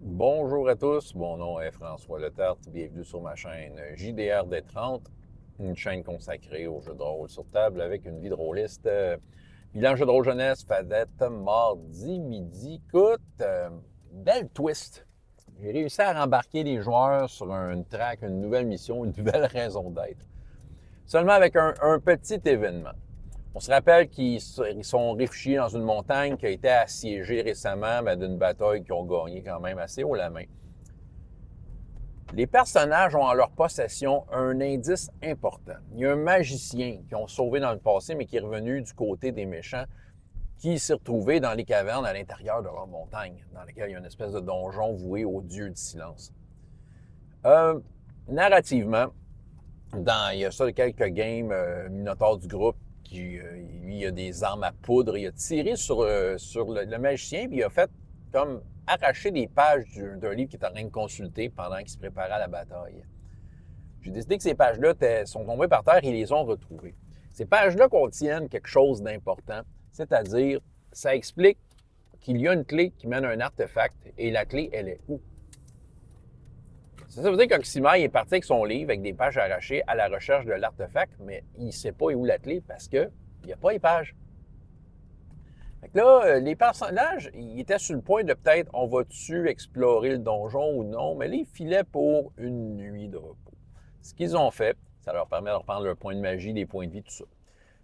Bonjour à tous, mon nom est François Letarte, bienvenue sur ma chaîne JDR D30, une chaîne consacrée aux jeux de rôle sur table avec une vie de rôliste. Bilan jeu de rôle jeunesse, Fadette, mardi midi. Écoute, belle twist. J'ai réussi à rembarquer les joueurs sur une track, une nouvelle mission, une nouvelle raison d'être. Seulement avec un petit événement. On se rappelle qu'ils sont réfugiés dans une montagne qui a été assiégée récemment d'une bataille qu'ils ont gagnée quand même assez haut la main. Les personnages ont en leur possession un indice important. Il y a un magicien qu'ils ont sauvé dans le passé, mais qui est revenu du côté des méchants, qui s'est retrouvé dans les cavernes à l'intérieur de leur montagne, dans lesquelles il y a une espèce de donjon voué au dieu du silence. Narrativement, il y a ça quelques games, Minotaur du groupe, lui, il a des armes à poudre. Il a tiré sur le magicien, puis il a fait comme arracher des pages d'un livre qu'il était en train de consulter pendant qu'il se préparait à la bataille. J'ai décidé que ces pages-là sont tombées par terre et ils les ont retrouvées. Ces pages-là contiennent quelque chose d'important, c'est-à-dire, ça explique qu'il y a une clé qui mène à un artefact et la clé, elle est où? Ça veut dire qu'Oxymai est parti avec son livre, avec des pages arrachées, à la recherche de l'artefact, mais il ne sait pas où la clé parce qu'il n'y a pas les pages. Fait que là, les personnages, ils étaient sur le point de peut-être, on va-tu explorer le donjon ou non, mais là, ils filaient pour une nuit de repos. Ce qu'ils ont fait, ça leur permet de reprendre leur point de magie, des points de vie, tout ça.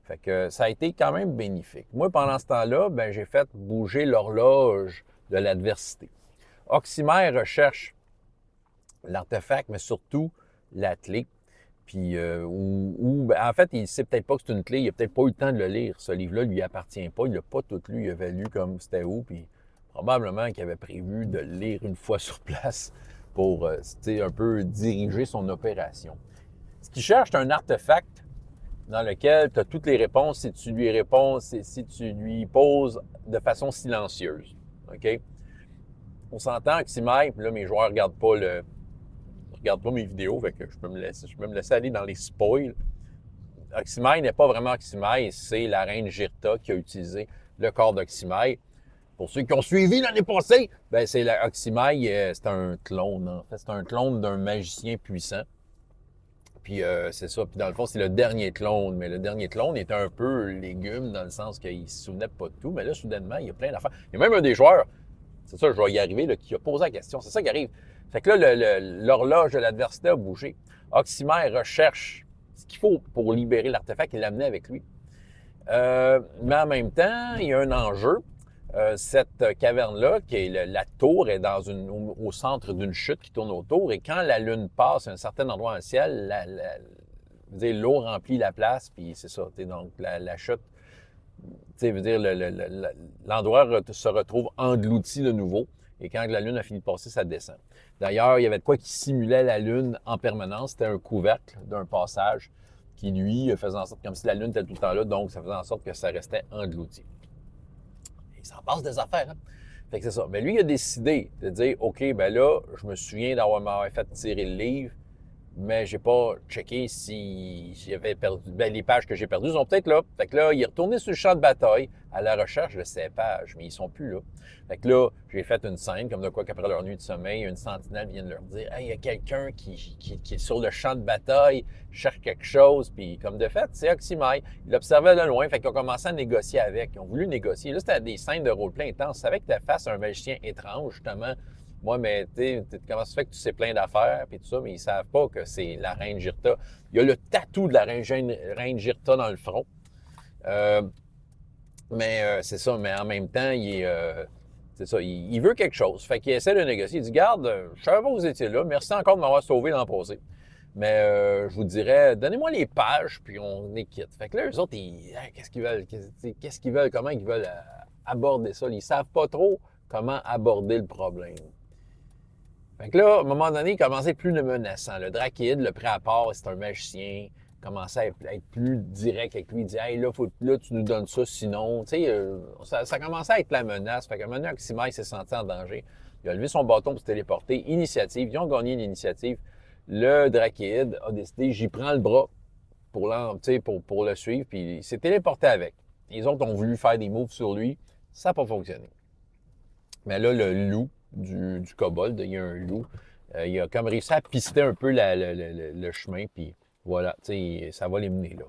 Fait que ça a été quand même bénéfique. Moi, pendant ce temps-là, j'ai fait bouger l'horloge de l'adversité. Oxymai recherche l'artefact, mais surtout la clé. Puis, en fait, il ne sait peut-être pas que c'est une clé, il n'a peut-être pas eu le temps de le lire. Ce livre-là ne lui appartient pas, il ne l'a pas tout lu, il avait lu comme c'était où, puis probablement qu'il avait prévu de le lire une fois sur place pour, un peu diriger son opération. Ce qu'il cherche, c'est un artefact dans lequel tu as toutes les réponses si tu lui réponds, si tu lui poses de façon silencieuse. OK? On s'entend que si même, là, mes joueurs ne regardent pas mes vidéos, fait que je peux me laisser aller dans les spoils. Oxymai n'est pas vraiment Oxymai, c'est la reine Girta qui a utilisé le corps d'Oxymai. Pour ceux qui ont suivi l'année passée, c'est Oxymai, c'est un clone, en fait. C'est un clone d'un magicien puissant. Puis c'est ça. Puis dans le fond, c'est le dernier clone. Mais le dernier clone était un peu légume dans le sens qu'il ne se souvenait pas de tout. Mais là, soudainement, il y a plein d'affaires. Il y a même un des joueurs, c'est ça, je vais y arriver, là, qui a posé la question. C'est ça qui arrive. Fait que là, l'horloge de l'adversité a bougé. Oxymai recherche ce qu'il faut pour libérer l'artefact et l'amener avec lui. Mais en même temps, il y a un enjeu. Cette caverne-là, qui est la tour, est au centre d'une chute qui tourne autour. Et quand la lune passe à un certain endroit dans le ciel, l'eau remplit la place, puis c'est ça. Donc, la chute, veut dire, l'endroit se retrouve englouti de nouveau. Et quand la lune a fini de passer, ça descend. D'ailleurs, il y avait de quoi qui simulait la lune en permanence. C'était un couvercle d'un passage qui, lui, faisait en sorte comme si la lune était tout le temps là. Donc, ça faisait en sorte que ça restait englouti. Il s'en passe des affaires, hein? Fait que c'est ça. Mais lui, il a décidé de dire, OK, là, je me souviens m'avoir fait tirer le livre, mais j'ai pas checké si j'avais perdu. Les pages que j'ai perdues sont peut-être là. Fait que là, il est retourné sur le champ de bataille à la recherche de ces pages, mais ils sont plus là. Fait que là, j'ai fait une scène, comme de quoi qu'après leur nuit de sommeil, une sentinelle vient de leur dire, hey, il y a quelqu'un qui est sur le champ de bataille, cherche quelque chose, puis comme de fait, c'est Oxymai. Il l'observait de loin, fait qu'ils ont commencé à négocier avec. Ils ont voulu négocier. Là, c'était des scènes de roleplay intenses. Ils savaient que tu face à un magicien étrange, justement. Moi, mais comment ça fait que tu sais plein d'affaires, puis tout ça, mais ils savent pas que c'est la reine Girta. Il y a le tatou de la reine Girta dans le front. C'est ça, mais en même temps, c'est ça, il veut quelque chose. Fait qu'il essaie de négocier. Il dit, garde, je savais pas que vous étiez là, merci encore de m'avoir sauvé l'an passé. Mais je vous dirais, donnez-moi les pages, puis on est quitte. Fait que là, eux autres, qu'est-ce qu'ils veulent? Qu'est-ce qu'ils veulent? Comment ils veulent aborder ça? Ils savent pas trop comment aborder le problème. Fait que là, à un moment donné, il commençait à être plus menaçant. Le Drakeid, le prêt à part, c'est un magicien, commençait à être plus direct avec lui. Il dit, hey, là, tu nous donnes ça, sinon. Tu sais, ça commençait à être la menace. Fait qu'à un moment donné, Oxymai s'est senti en danger. Il a levé son bâton pour se téléporter. Initiative. Ils ont gagné l'initiative. Le Drakeid a décidé, j'y prends le bras pour le suivre, puis il s'est téléporté avec. Les autres ont voulu faire des moves sur lui. Ça n'a pas fonctionné. Mais là, le loup du du kobold, il y a un loup. Il a comme réussi à pister un peu le chemin, puis voilà, ça va les mener là.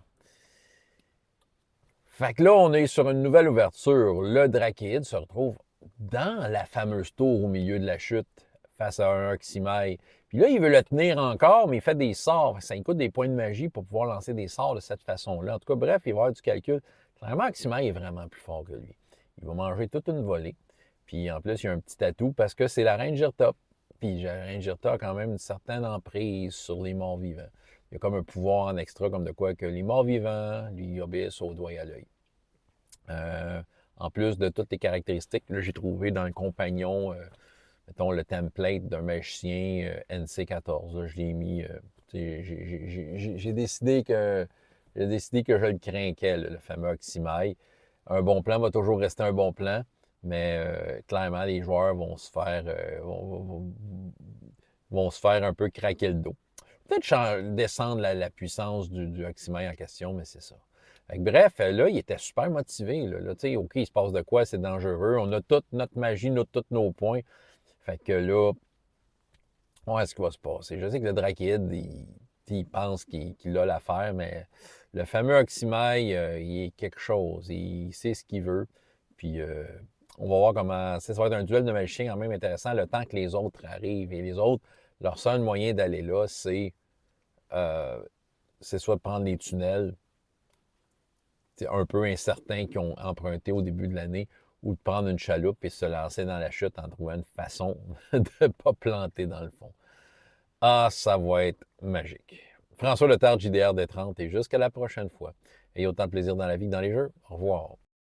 Fait que là, on est sur une nouvelle ouverture. Le Drakéide se retrouve dans la fameuse tour au milieu de la chute face à un Oxymai. Puis là, il veut le tenir encore, mais il fait des sorts. Ça lui coûte des points de magie pour pouvoir lancer des sorts de cette façon-là. En tout cas, bref, il va y avoir du calcul. Clairement, Oxymai est vraiment plus fort que lui. Il va manger toute une volée. Puis en plus, il y a un petit atout parce que c'est la reine Girta. Puis la reine Girta a quand même une certaine emprise sur les morts vivants. Il y a comme un pouvoir en extra, comme de quoi que les morts vivants lui obéissent au doigt et à l'œil. En plus de toutes les caractéristiques, là, j'ai trouvé dans le compagnon, mettons, le template d'un magicien NC14. Là, je l'ai mis. J'ai décidé que je le craquais, là, le fameux Oxymai. Un bon plan va toujours rester un bon plan, mais clairement, les joueurs vont se faire, vont se faire un peu craquer le dos. Peut-être descendre la puissance du Oxymai en question, mais c'est ça. Fait que bref, là, il était super motivé. Là, OK, il se passe de quoi, c'est dangereux. On a toute notre magie, tous nos points. Fait que là, est-ce qu'il va se passer? Je sais que le Drakéide, il pense qu'il a l'affaire, mais le fameux Oxymai, il est quelque chose. Il sait ce qu'il veut. Puis on va voir comment. Ça va être un duel de magiciens quand même intéressant le temps que les autres arrivent. Et les autres, leur seul moyen d'aller là, c'est soit de prendre les tunnels un peu incertains qu'ils ont empruntés au début de l'année, ou de prendre une chaloupe et se lancer dans la chute en trouvant une façon de ne pas planter dans le fond. Ah, ça va être magique. François Letard, JDR des 30, et jusqu'à la prochaine fois. Ayez autant de plaisir dans la vie que dans les jeux. Au revoir.